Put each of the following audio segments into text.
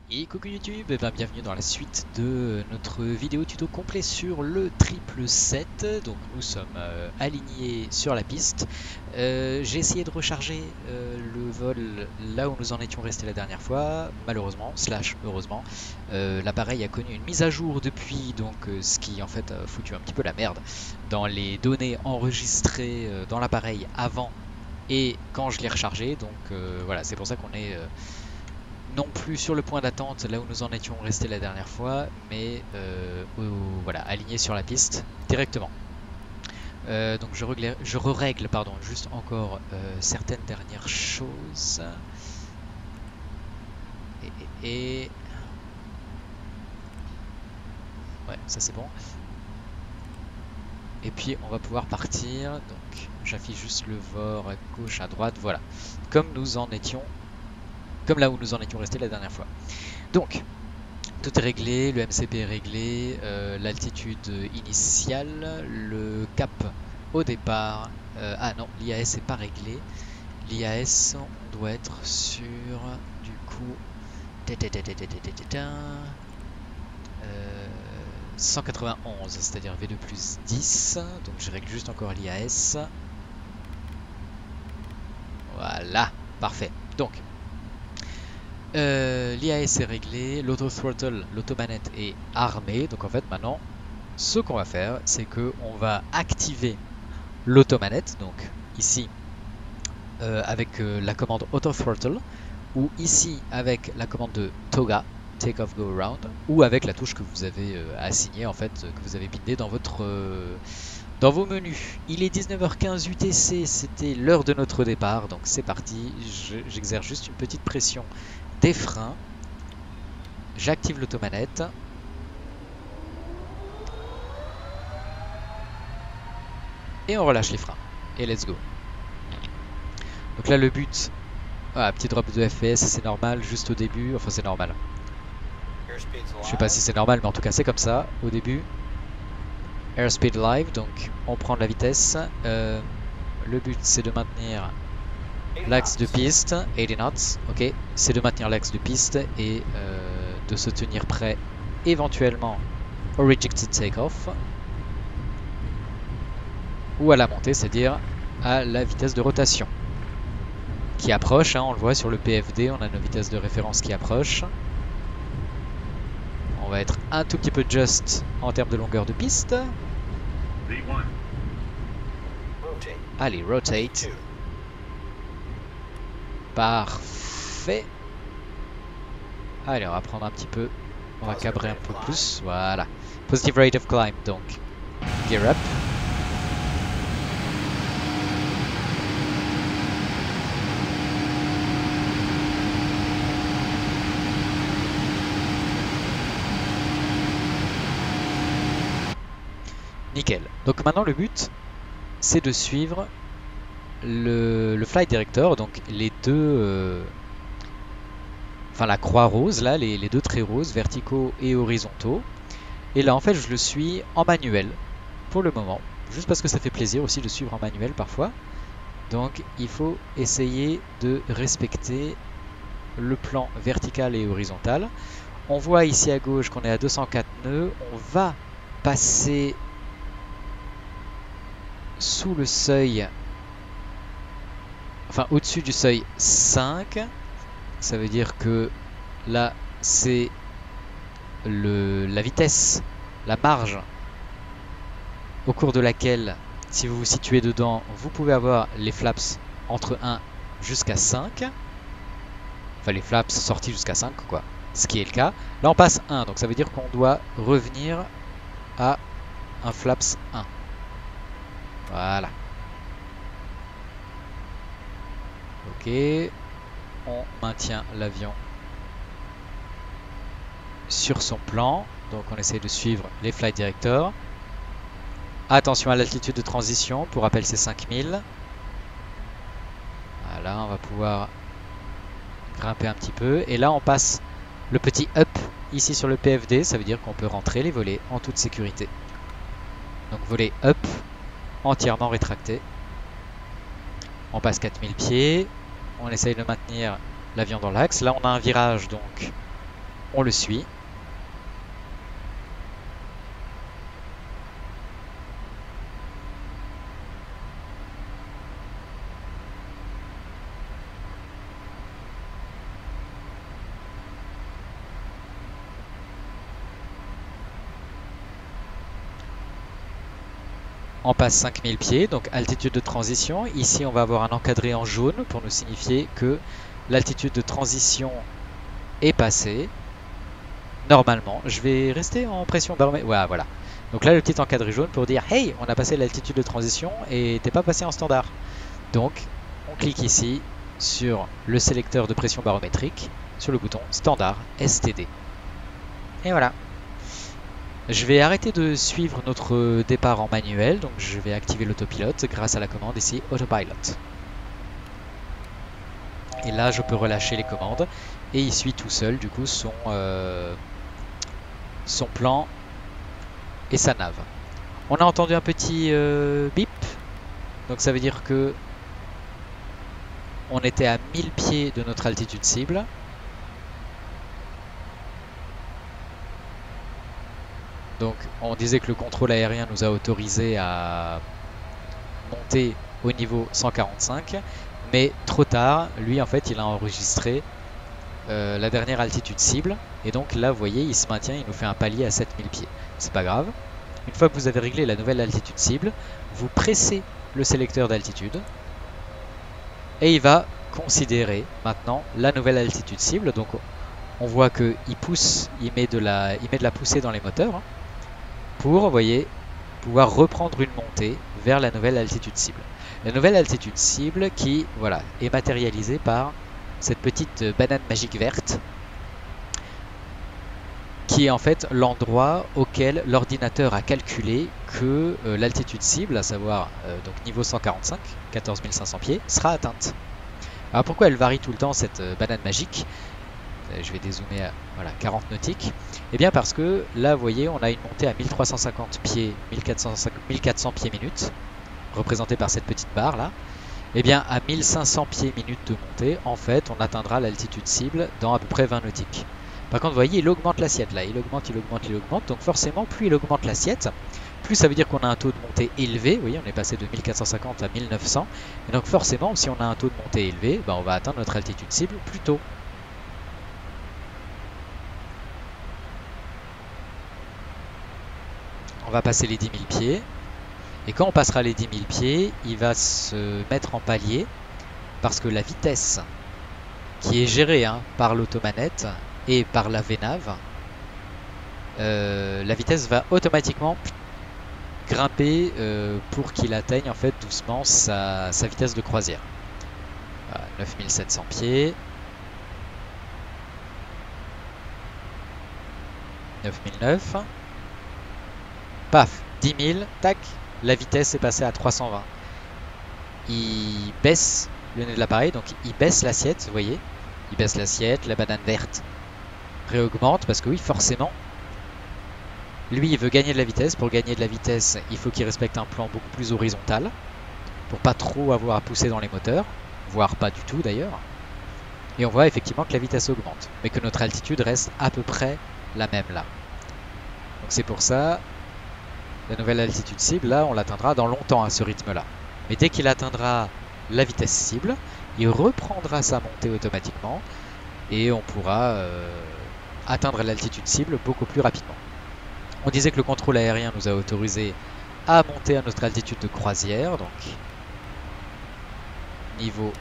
Et coucou YouTube, et bienvenue dans la suite de notre vidéo tuto complet sur le 777. Donc nous sommes alignés sur la piste. J'ai essayé de recharger le vol là où nous en étions restés la dernière fois. Malheureusement, slash heureusement, l'appareil a connu une mise à jour depuis, donc ce qui en fait a foutu un petit peu la merde dans les données enregistrées dans l'appareil avant et quand je l'ai rechargé. Donc voilà, c'est pour ça qu'on est non plus sur le point d'attente là où nous en étions restés la dernière fois, mais voilà, aligné sur la piste directement. Donc je règle pardon, juste encore certaines dernières choses. Et ouais, ça c'est bon. Et puis on va pouvoir partir. Donc j'affiche juste le VOR à gauche, à droite, voilà. Comme nous en étions, comme là où nous en étions restés la dernière fois. Donc tout est réglé, le MCP est réglé, l'altitude initiale, le cap au départ. Ah non, l'IAS n'est pas réglé. L'IAS, on doit être sur du coup 191, c'est-à-dire V2 plus 10. Donc je règle juste encore l'IAS. Voilà, parfait. Donc l'IAS est réglé, l'auto-throttle, l'automanette est armée. Donc en fait maintenant, ce qu'on va faire, c'est qu'on va activer l'automanette. Donc ici, avec la commande auto-throttle, ou ici avec la commande de TOGA, Take Off Go Around, ou avec la touche que vous avez assignée, en fait, que vous avez bindée dans votre... dans vos menus. Il est 19h15 UTC, c'était l'heure de notre départ, donc c'est parti. J'exerce juste une petite pression des freins. J'active l'automanette. Et on relâche les freins. Et let's go. Donc là le but, petit drop de FPS, c'est normal juste au début, enfin c'est normal. Je sais pas si c'est normal, mais en tout cas c'est comme ça au début. Airspeed live, donc on prend de la vitesse. Le but c'est de maintenir l'axe de piste, 80 knots, ok. C'est de maintenir l'axe de piste et de se tenir prêt éventuellement au rejected takeoff. Ou à la montée, c'est-à-dire à la vitesse de rotation. Qui approche, hein, on le voit sur le PFD, on a nos vitesses de référence qui approchent. On va être un tout petit peu just en termes de longueur de piste. Allez, rotate. Parfait. Allez, on va prendre un petit peu. On va cabrer un peu plus. Voilà. Positive rate of climb, donc. Gear up. Nickel. Donc maintenant le but c'est de suivre le flight director, donc les deux, enfin la croix rose là, les deux traits roses, verticaux et horizontaux. Et là en fait je le suis en manuel pour le moment, juste parce que ça fait plaisir aussi de suivre en manuel parfois. Donc il faut essayer de respecter le plan vertical et horizontal. On voit ici à gauche qu'on est à 204 nœuds, on va passer sous le seuil, enfin au-dessus du seuil 5. Ça veut dire que là c'est la vitesse, la marge au cours de laquelle, si vous vous situez dedans, vous pouvez avoir les flaps entre 1 jusqu'à 5. Enfin les flaps sortis jusqu'à 5 quoi, ce qui est le cas. Là on passe 1, donc ça veut dire qu'on doit revenir à un flaps 1. Voilà. Ok. On maintient l'avion sur son plan. Donc on essaie de suivre les flight directors. Attention à l'altitude de transition. Pour rappel c'est 5000. Voilà, on va pouvoir grimper un petit peu. Et là on passe le petit up ici sur le PFD. Ça veut dire qu'on peut rentrer les volets en toute sécurité. Donc volet up, entièrement rétracté. On passe 4000 pieds. On essaye de maintenir l'avion dans l'axe. Là on a un virage donc On le suit. On passe 5000 pieds, donc altitude de transition. Ici, on va avoir un encadré en jaune pour nous signifier que l'altitude de transition est passée. Normalement, je vais rester en pression baromètre. Ouais, voilà. Donc là, le petit encadré jaune pour dire « Hey, on a passé l'altitude de transition et t'es pas passé en standard. » Donc, on clique ici sur le sélecteur de pression barométrique, sur le bouton standard STD. Et voilà. Je vais arrêter de suivre notre départ en manuel, donc je vais activer l'autopilote grâce à la commande ici Autopilot. Et là, je peux relâcher les commandes et il suit tout seul du coup son plan et sa nave. On a entendu un petit bip, donc ça veut dire que on était à 1000 pieds de notre altitude cible. Donc on disait que le contrôle aérien nous a autorisé à monter au niveau 145, mais trop tard, lui en fait il a enregistré la dernière altitude cible, et donc là vous voyez il se maintient, il nous fait un palier à 7000 pieds. C'est pas grave, une fois que vous avez réglé la nouvelle altitude cible, vous pressez le sélecteur d'altitude, et il va considérer maintenant la nouvelle altitude cible. Donc on voit qu'il pousse, il met de la poussée dans les moteurs, hein, pour, vous voyez, pouvoir reprendre une montée vers la nouvelle altitude cible. La nouvelle altitude cible qui, voilà, est matérialisée par cette petite banane magique verte, qui est en fait l'endroit auquel l'ordinateur a calculé que l'altitude cible, à savoir donc niveau 145, 14 500 pieds, sera atteinte. Alors pourquoi elle varie tout le temps cette banane magique? Je vais dézoomer à voilà, 40 nautiques. Et bien parce que là, vous voyez, on a une montée à 1350 pieds, 1400 pieds minutes, représentée par cette petite barre là. Et bien à 1500 pieds minutes de montée, en fait, on atteindra l'altitude cible dans à peu près 20 nautiques. Par contre, vous voyez, il augmente l'assiette là, il augmente. Donc forcément, plus il augmente l'assiette, plus ça veut dire qu'on a un taux de montée élevé. Vous voyez, on est passé de 1450 à 1900. Et donc forcément, si on a un taux de montée élevé, ben, on va atteindre notre altitude cible plus tôt. On va passer les 10 000 pieds. Et quand on passera les 10 000 pieds, il va se mettre en palier parce que la vitesse qui est gérée par l'automanette et par la VNAV, la vitesse va automatiquement grimper pour qu'il atteigne en fait doucement sa vitesse de croisière. Voilà, 9700 pieds. 9009. Paf, 10 000, tac, la vitesse est passée à 320. Il baisse le nez de l'appareil, donc il baisse l'assiette, vous voyez. Il baisse l'assiette, la banane verte réaugmente, parce que oui, forcément, lui, il veut gagner de la vitesse. Pour gagner de la vitesse, il faut qu'il respecte un plan beaucoup plus horizontal, pour pas trop avoir à pousser dans les moteurs, voire pas du tout d'ailleurs. Et on voit effectivement que la vitesse augmente, mais que notre altitude reste à peu près la même là. Donc c'est pour ça... La nouvelle altitude cible, là, on l'atteindra dans longtemps à ce rythme-là. Mais dès qu'il atteindra la vitesse cible, il reprendra sa montée automatiquement et on pourra atteindre l'altitude cible beaucoup plus rapidement. On disait que le contrôle aérien nous a autorisé à monter à notre altitude de croisière, donc niveau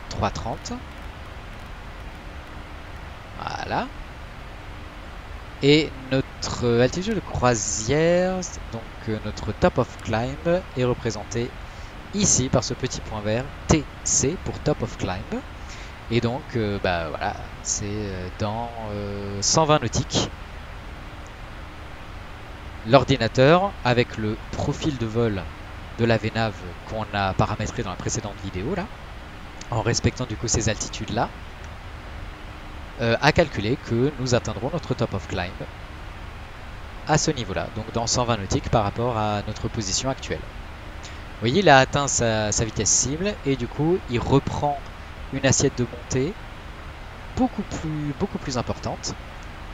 330. Voilà. Et notre altitude de croisière, donc notre top of climb, est représenté ici par ce petit point vert TC pour top of climb. Et donc, bah voilà, c'est dans 120 nautiques. L'ordinateur, avec le profil de vol de la VNAV qu'on a paramétré dans la précédente vidéo, là, en respectant du coup ces altitudes-là, a calculé que nous atteindrons notre top of climb à ce niveau-là, donc dans 120 nautiques par rapport à notre position actuelle. Vous voyez, il a atteint sa vitesse cible et du coup, il reprend une assiette de montée beaucoup plus importante.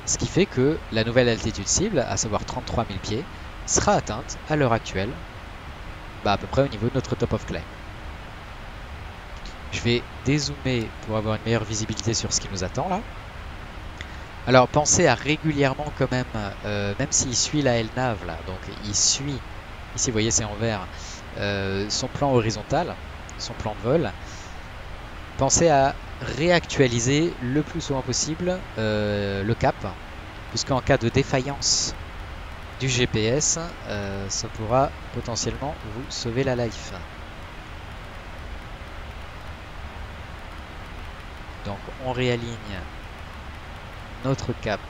Ce qui fait que la nouvelle altitude cible, à savoir 33 000 pieds, sera atteinte à l'heure actuelle, à peu près au niveau de notre top of climb. Je vais dézoomer pour avoir une meilleure visibilité sur ce qui nous attend là. Alors pensez à régulièrement quand même, même s'il suit la LNAV là, donc il suit, ici vous voyez c'est en vert, son plan horizontal, son plan de vol, pensez à réactualiser le plus souvent possible le cap, puisqu'en cas de défaillance du GPS, ça pourra potentiellement vous sauver la life. Donc on réaligne notre cap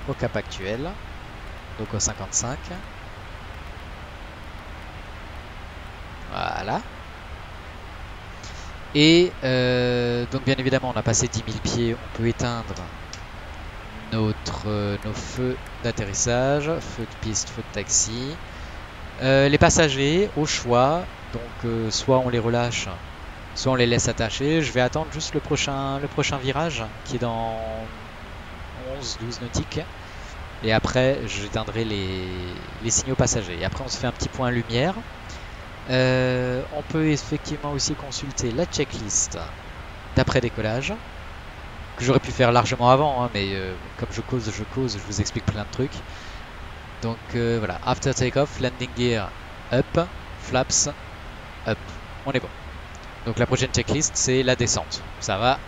au cap actuel, donc au 55. Voilà. Et donc bien évidemment on a passé 10 000 pieds, on peut éteindre nos feux d'atterrissage, feux de piste, feux de taxi. Les passagers au choix, donc soit on les relâche, soit on les laisse attacher. Je vais attendre juste le prochain virage qui est dans 11-12 nautiques. Et après j'éteindrai les signaux passagers. Et après on se fait un petit point lumière. On peut effectivement aussi consulter la checklist d'après décollage, que j'aurais pu faire largement avant, hein, mais comme je cause, je vous explique plein de trucs. Donc voilà, after takeoff, landing gear up, flaps up, on est bon. Donc la prochaine checklist c'est la descente, ça va,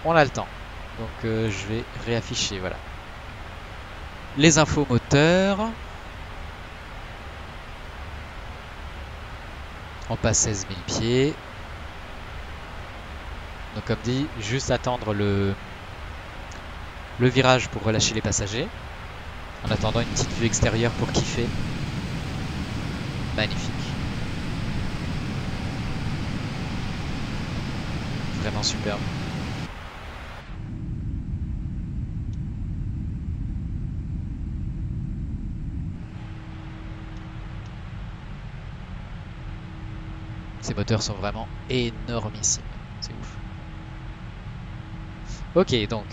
on a le temps. Donc je vais réafficher, voilà. Les infos moteurs. On passe 16 000 pieds. Donc comme dit, juste attendre le virage pour relâcher les passagers. En attendant une petite vue extérieure pour kiffer. Magnifique. Vraiment superbe. Ces moteurs sont vraiment énormissimes. C'est ouf. Ok, donc.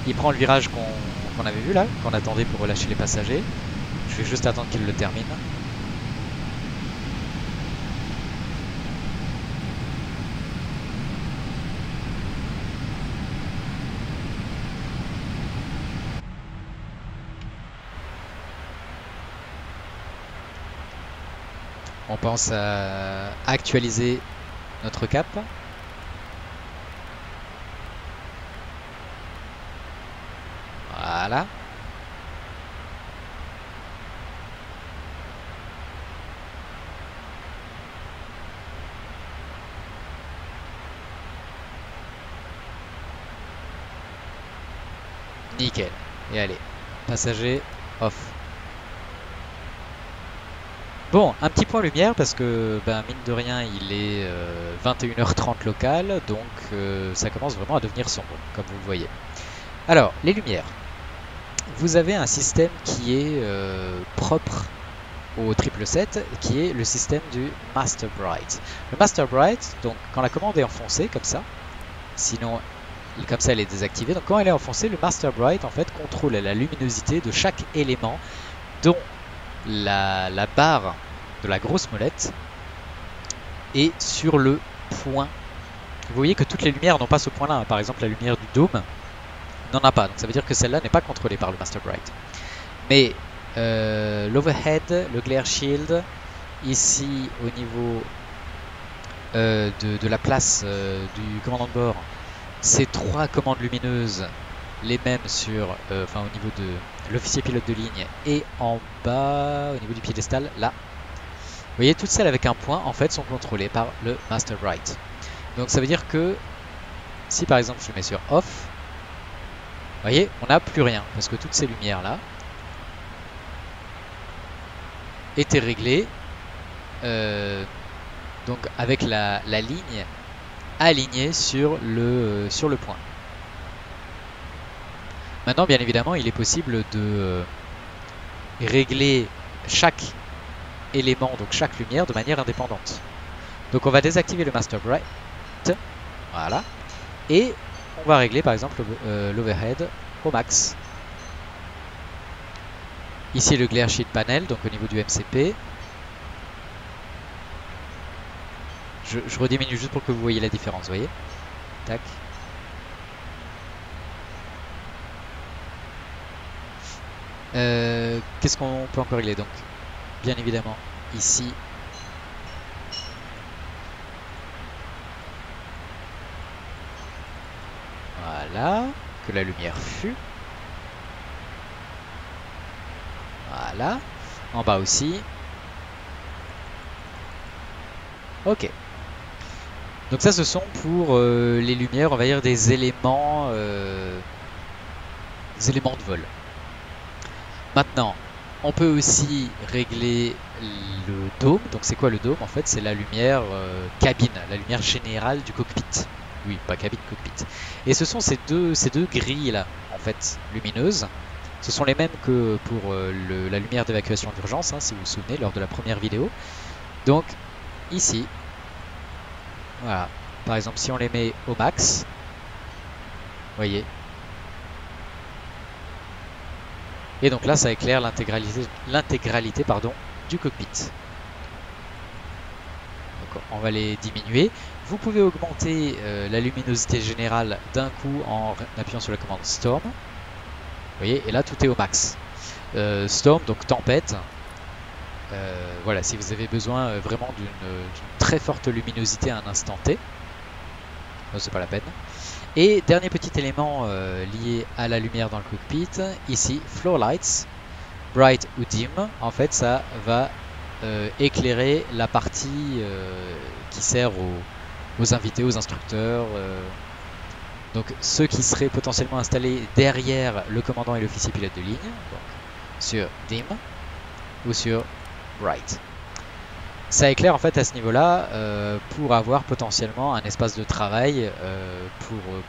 Il prend le virage qu'on avait vu là, qu'on attendait pour relâcher les passagers. Je vais juste attendre qu'il le termine. On pense à actualiser notre cap. Voilà. Nickel. Et allez, passager off. Bon, un petit point lumière parce que, mine de rien, il est 21h30 local, donc ça commence vraiment à devenir sombre, comme vous le voyez. Alors, les lumières. Vous avez un système qui est propre au 777, qui est le système du Master Bright. Le Master Bright, donc quand la commande est enfoncée, comme ça, sinon, comme ça elle est désactivée, donc quand elle est enfoncée, le Master Bright, en fait, contrôle la luminosité de chaque élément, dont la barre de la grosse molette est sur le point. Vous voyez que toutes les lumières n'ont pas ce point là. Par exemple la lumière du dôme n'en a pas, donc ça veut dire que celle-là n'est pas contrôlée par le Master Bright. Mais l'overhead, le glare shield, ici au niveau de la place du commandant de bord, ces trois commandes lumineuses, les mêmes sur, au niveau de l'officier pilote de ligne et en bas au niveau du piédestal, là. Vous voyez, toutes celles avec un point en fait sont contrôlées par le Master Bright. Donc ça veut dire que si par exemple je le mets sur off, vous voyez, on n'a plus rien parce que toutes ces lumières là étaient réglées donc avec la ligne alignée sur le point. Maintenant, bien évidemment, il est possible de régler chaque élément, donc chaque lumière, de manière indépendante. Donc on va désactiver le Master Bright, voilà, et on va régler par exemple l'overhead au max. Ici le glare sheet panel, donc au niveau du MCP. Je rediminue juste pour que vous voyez la différence, vous voyez. Tac. Qu'est-ce qu'on peut encore régler donc? Bien évidemment, ici. Voilà, que la lumière fût. Voilà, en bas aussi. Ok. Donc ça, ce sont pour les lumières, on va dire des éléments de vol. Maintenant, on peut aussi régler le dôme. Donc c'est quoi le dôme? En fait, c'est la lumière cabine, la lumière générale du cockpit. Oui, pas cabine, cockpit. Et ce sont ces deux grilles là, en fait, lumineuses. Ce sont les mêmes que pour la lumière d'évacuation d'urgence, hein, si vous vous souvenez, lors de la première vidéo. Donc, ici, voilà. Par exemple, si on les met au max, vous voyez. Et donc là, ça éclaire l'intégralité du cockpit. Donc, on va les diminuer. Vous pouvez augmenter la luminosité générale d'un coup en appuyant sur la commande Storm. Vous voyez, et là tout est au max. Storm, donc tempête. Voilà, si vous avez besoin vraiment d'une très forte luminosité à un instant T, c'est pas la peine. Et dernier petit élément lié à la lumière dans le cockpit, ici, floor lights, bright ou dim. En fait, ça va éclairer la partie qui sert aux invités, aux instructeurs. Donc ceux qui seraient potentiellement installés derrière le commandant et l'officier pilote de ligne, donc sur dim ou sur bright. Ça éclaire en fait à ce niveau-là pour avoir potentiellement un espace de travail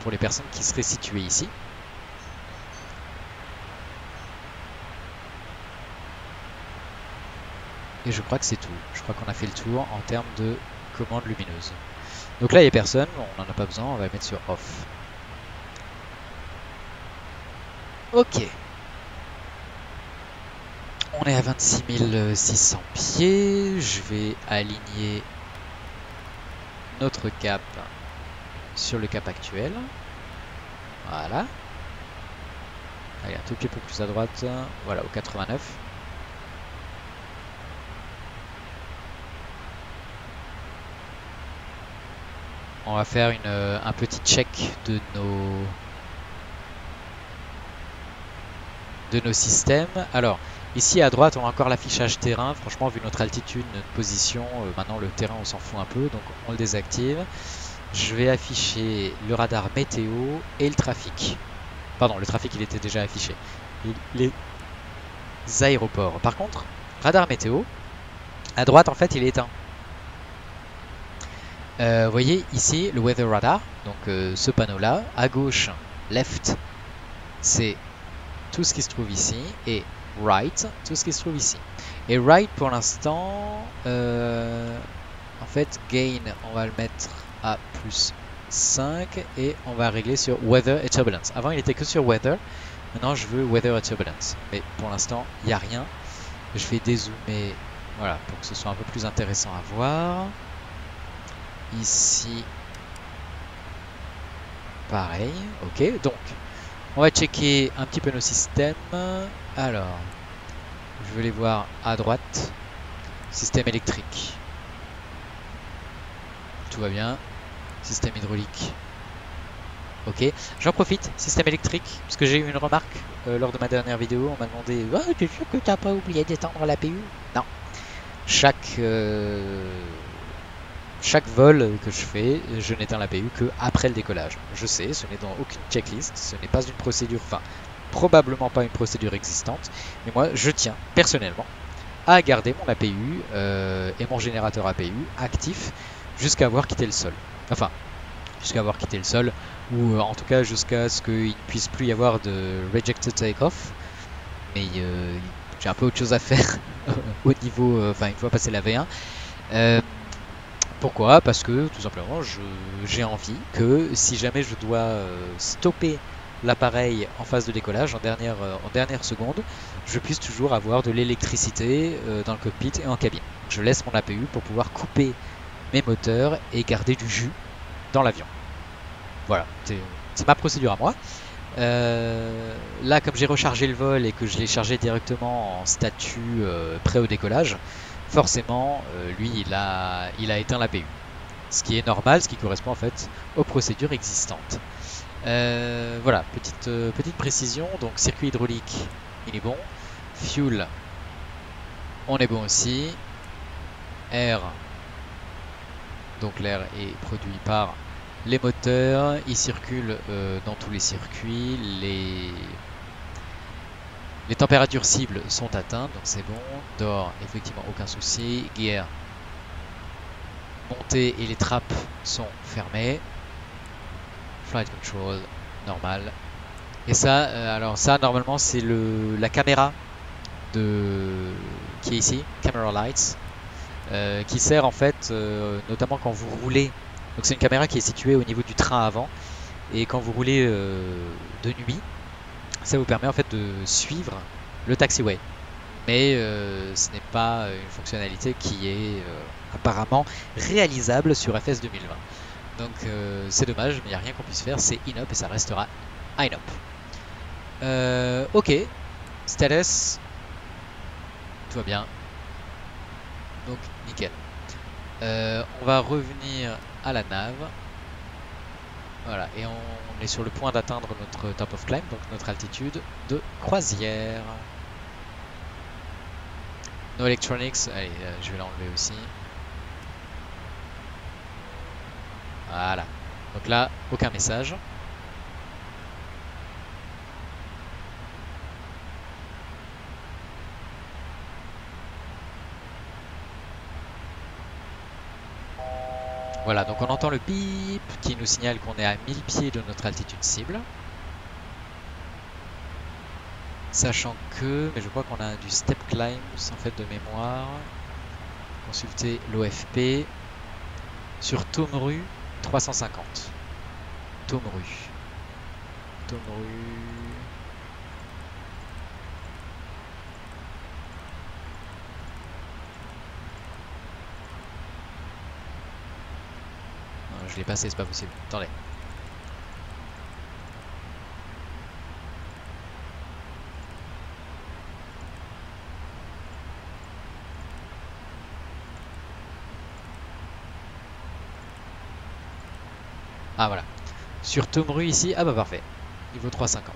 pour les personnes qui seraient situées ici. Et je crois que c'est tout. Je crois qu'on a fait le tour en termes de commandes lumineuses. Donc là il n'y a personne, on n'en a pas besoin, on va le mettre sur off. Ok. On est à 26 600 pieds. Je vais aligner notre cap sur le cap actuel. Voilà. Allez, un tout petit peu plus à droite. Voilà, au 89. On va faire un petit check de nos systèmes. Alors, ici à droite, on a encore l'affichage terrain. Franchement, vu notre altitude, notre position, maintenant le terrain, on s'en fout un peu, donc on le désactive. Je vais afficher le radar météo et le trafic. Pardon, le trafic, il était déjà affiché. Les aéroports. Par contre, radar météo, à droite, en fait, il est éteint. Vous voyez ici le weather radar, donc ce panneau-là. À gauche, left, c'est tout ce qui se trouve ici, et right, tout ce qui se trouve ici. Et right, pour l'instant, en fait, gain, on va le mettre à plus 5, et on va régler sur weather et turbulence. Avant, il était que sur weather, maintenant je veux weather et turbulence. Mais pour l'instant, il n'y a rien. Je vais dézoomer, voilà, pour que ce soit un peu plus intéressant à voir. Ici, pareil, ok, donc on va checker un petit peu nos systèmes. Alors, je vais les voir à droite. Système électrique, tout va bien. Système hydraulique, ok. J'en profite, système électrique, parce que j'ai eu une remarque lors de ma dernière vidéo. On m'a demandé, oh, tu es sûr que tu n'as pas oublié d'éteindre l'APU? Non, chaque vol que je fais, je n'éteins l'APU que après le décollage. Je sais, ce n'est dans aucune checklist, ce n'est pas une procédure, enfin, probablement pas une procédure existante, mais moi, je tiens, personnellement, à garder mon APU et mon générateur APU actif jusqu'à avoir quitté le sol. Enfin, jusqu'à avoir quitté le sol, ou en tout cas jusqu'à ce qu'il ne puisse plus y avoir de rejected takeoff. Mais j'ai un peu autre chose à faire au niveau, enfin, une fois passé la V1. Pourquoi? Parce que tout simplement j'ai envie que si jamais je dois stopper l'appareil en phase de décollage en dernière seconde, je puisse toujours avoir de l'électricité dans le cockpit et en cabine. Donc je laisse mon APU pour pouvoir couper mes moteurs et garder du jus dans l'avion. Voilà, c'est ma procédure à moi. Là, comme j'ai rechargé le vol et que je l'ai chargé directement en statut prêt au décollage, forcément, lui, il a éteint l'APU. Ce qui est normal, ce qui correspond en fait aux procédures existantes. Voilà, petite précision. Donc, circuit hydraulique, il est bon. Fuel, on est bon aussi. Air, donc l'air est produit par les moteurs. Il circule dans tous les circuits. Les températures cibles sont atteintes, donc c'est bon. Door, effectivement, aucun souci. Gear, montée et les trappes sont fermées. Flight control, normal. Et ça, alors ça, normalement, c'est la caméra qui est ici, camera lights, qui sert en fait, notamment quand vous roulez. Donc c'est une caméra qui est située au niveau du train avant. Et quand vous roulez de nuit, ça vous permet en fait de suivre le taxiway. Mais ce n'est pas une fonctionnalité qui est apparemment réalisable sur FS 2020. Donc c'est dommage, mais il n'y a rien qu'on puisse faire, c'est INOP et ça restera INOP. Ok, status, tout va bien. Donc nickel. On va revenir à la nave. Voilà, et on est sur le point d'atteindre notre top of climb, donc notre altitude de croisière. No electronics, allez, je vais l'enlever aussi. Voilà, donc là, aucun message. Voilà, donc on entend le bip qui nous signale qu'on est à 1000 pieds de notre altitude cible. Sachant que, mais je crois qu'on a du step climbs en fait de mémoire. Consultez l'OFP sur Tomru 350. Tomru. Non, je l'ai passé, c'est pas possible. Attendez. Ah voilà. Sur Tomru ici, ah bah parfait. Niveau 350.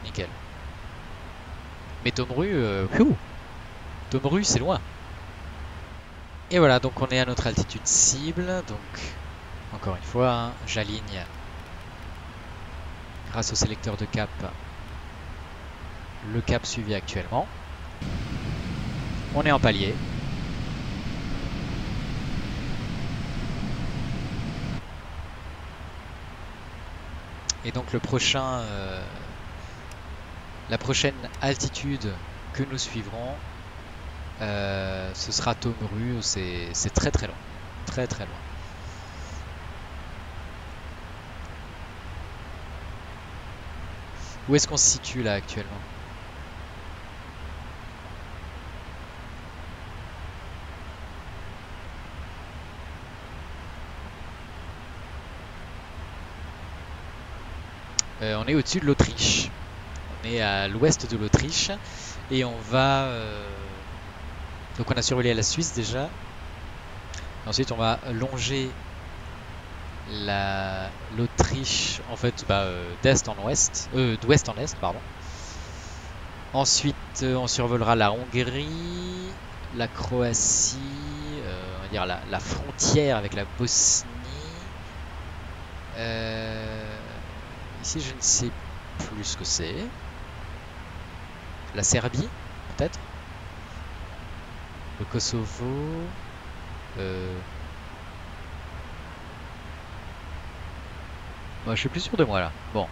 Nickel. Mais Tomru, Tomru c'est loin. Et voilà, donc on est à notre altitude cible. Donc, encore une fois, hein, j'aligne grâce au sélecteur de cap le cap suivi actuellement. On est en palier. Et donc la prochaine altitude que nous suivrons, ce sera Tomru. C'est très très loin. Très très loin. Où est-ce qu'on se situe là actuellement? On est au-dessus de l'Autriche. On est à l'ouest de l'Autriche. Et on va... Donc on a survolé la Suisse déjà. Ensuite on va longer l'Autriche en fait d'est en ouest, d'ouest en est, pardon. Ensuite on survolera la Hongrie, la Croatie, on va dire la frontière avec la Bosnie. Ici je ne sais plus ce que c'est. La Serbie peut-être. Le Kosovo. Moi, je suis plus sûr de moi là. Bon,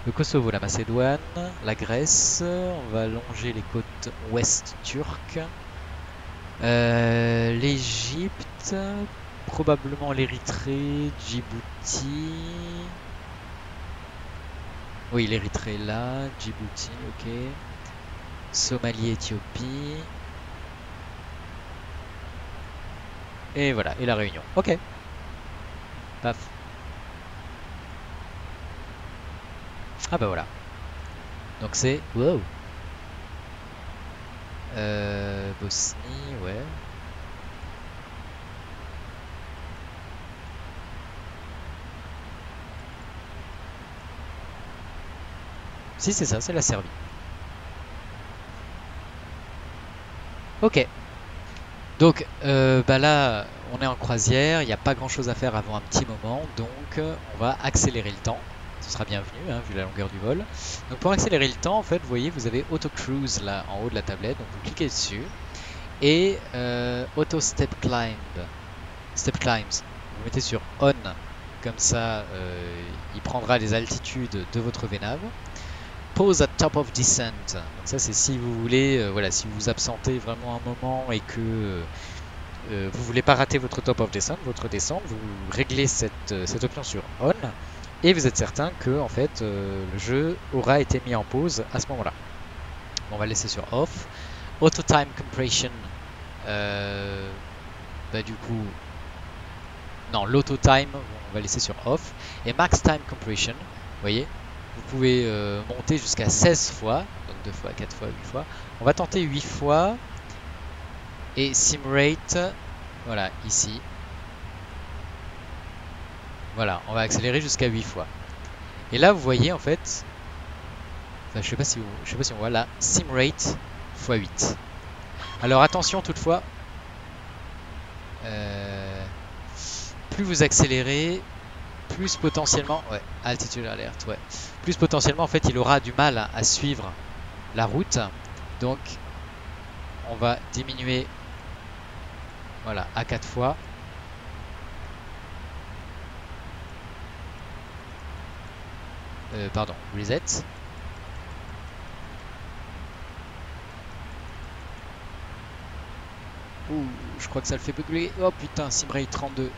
le Kosovo, la Macédoine, la Grèce. On va longer les côtes ouest turques. L'Égypte, probablement l'Érythrée, Djibouti. Oui, l'Érythrée est là, Djibouti, ok. Somalie, Éthiopie. Et voilà, et la Réunion. Ok, paf. Ah bah voilà. Donc c'est... Wow. Bosnie, ouais. Si c'est ça, c'est la Serbie. Ok. Donc bah là, on est en croisière, il n'y a pas grand chose à faire avant un petit moment, donc on va accélérer le temps. Ce sera bienvenu, hein, vu la longueur du vol. Donc pour accélérer le temps, en fait, vous voyez, vous avez Auto Cruise là en haut de la tablette, donc vous cliquez dessus. Et Auto Step Climbs, vous mettez sur On, comme ça il prendra les altitudes de votre VNAV. Pause at top of descent, donc ça c'est si vous voulez, voilà, si vous vous absentez vraiment un moment et que vous voulez pas rater votre top of descent, votre descente, vous réglez cette option sur On et vous êtes certain que en fait le jeu aura été mis en pause à ce moment-là. On va le laisser sur Off. Auto Time Compression, bah du coup, non, l'Auto Time, on va laisser sur Off. Et Max Time Compression, vous voyez, vous pouvez monter jusqu'à 16 fois, donc 2 fois, 4 fois, 8 fois. On va tenter 8 fois. Et Simrate, voilà, ici. Voilà, on va accélérer jusqu'à 8 fois. Et là, vous voyez, en fait, enfin, je sais pas si on voit là, Simrate x 8. Alors attention toutefois, plus vous accélérez, plus potentiellement, ouais, altitude alert, ouais, plus potentiellement en fait il aura du mal à suivre la route. Donc on va diminuer, voilà, à 4 fois. Pardon, reset. Ouh, je crois que ça le fait bugler. Oh putain, Simrate 32.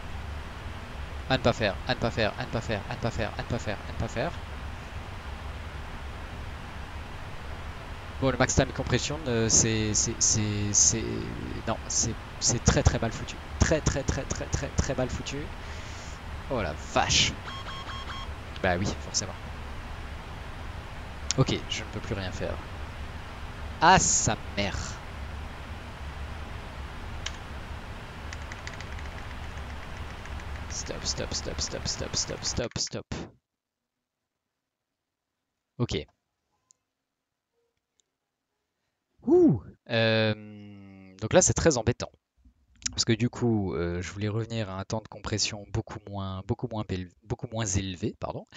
À ne pas faire, à ne pas faire, à ne pas faire, à ne pas faire, à ne pas faire, à ne pas faire. Bon, le max time compression, non, c'est très très mal foutu. Très très très très très très mal foutu. Oh la vache. Bah oui, forcément. Ok, je ne peux plus rien faire. Ah sa mère. Stop, stop, stop, stop, stop, stop, stop, stop. Ok. Ouh. Donc là, c'est très embêtant. Parce que du coup, je voulais revenir à un temps de compression beaucoup moins élevé, pardon.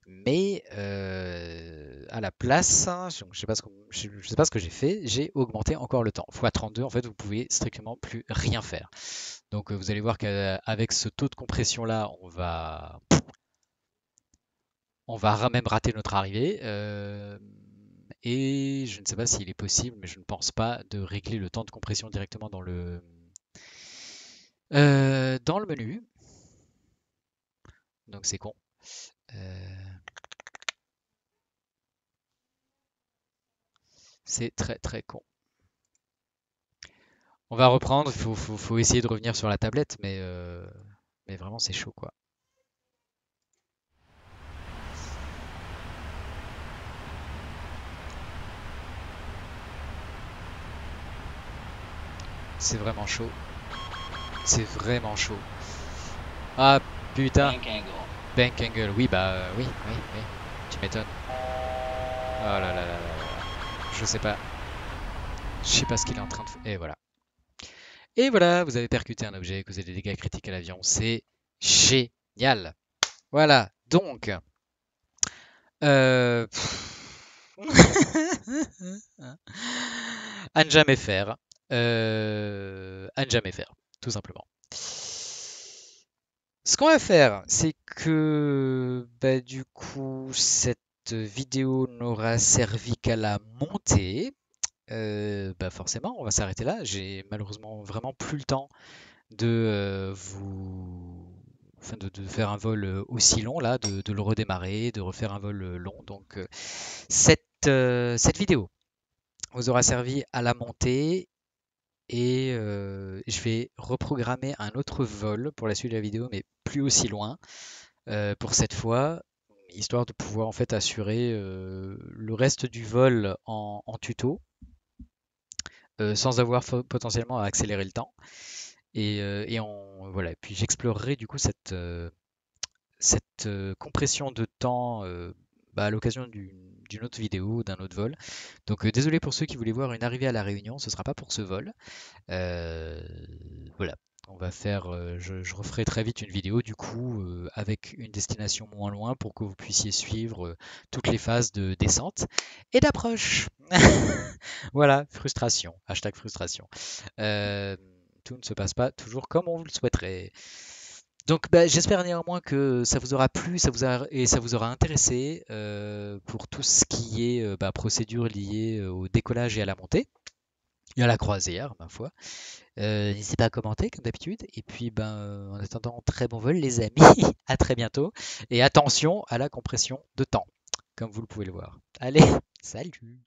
Mais à la place, je ne sais pas ce que j'ai fait, j'ai augmenté encore le temps. x32, en fait, vous pouvez strictement plus rien faire. Donc vous allez voir qu'avec ce taux de compression là, on va même rater notre arrivée. Et je ne sais pas s'il est possible, mais je ne pense pas, de régler le temps de compression directement dans le menu. Donc c'est con. C'est très très con. On va reprendre, faut essayer de revenir sur la tablette, mais vraiment c'est chaud quoi. C'est vraiment chaud. C'est vraiment chaud. Ah putain. Bank angle. Oui bah oui. Tu m'étonnes. Oh là là là là là. Je sais pas. Je sais pas ce qu'il est en train de faire. Et voilà. Et voilà, vous avez percuté un objet, causé des dégâts critiques à l'avion. C'est génial. Voilà. Donc. Euh... à ne jamais faire. À ne jamais faire, tout simplement. Ce qu'on va faire, c'est que bah, du coup, cette vidéo n'aura servi qu'à la monter. bah forcément, on va s'arrêter là. J'ai malheureusement vraiment plus le temps de enfin, de faire un vol aussi long là, de le redémarrer, de refaire un vol long. Donc cette vidéo vous aura servi à la monter et je vais reprogrammer un autre vol pour la suite de la vidéo, mais plus aussi loin pour cette fois, histoire de pouvoir en fait assurer le reste du vol en tuto sans avoir potentiellement à accélérer le temps. Voilà. Puis j'explorerai du coup cette compression de temps bah, à l'occasion d'une autre vidéo, d'un autre vol. Donc désolé pour ceux qui voulaient voir une arrivée à La Réunion, ce ne sera pas pour ce vol. Euh, voilà. On va faire, je referai très vite une vidéo du coup avec une destination moins loin pour que vous puissiez suivre toutes les phases de descente et d'approche. Voilà, frustration, hashtag frustration. Euh, Tout ne se passe pas toujours comme on le souhaiterait. Donc bah, j'espère néanmoins que ça vous aura plu, et ça vous aura intéressé pour tout ce qui est bah, procédure liée au décollage et à la montée. Et à la croisière, ma foi. N'hésitez pas à commenter, comme d'habitude. Et puis, ben, en attendant, très bon vol, les amis. À très bientôt. Et attention à la compression de temps, comme vous le pouvez le voir. Allez, salut!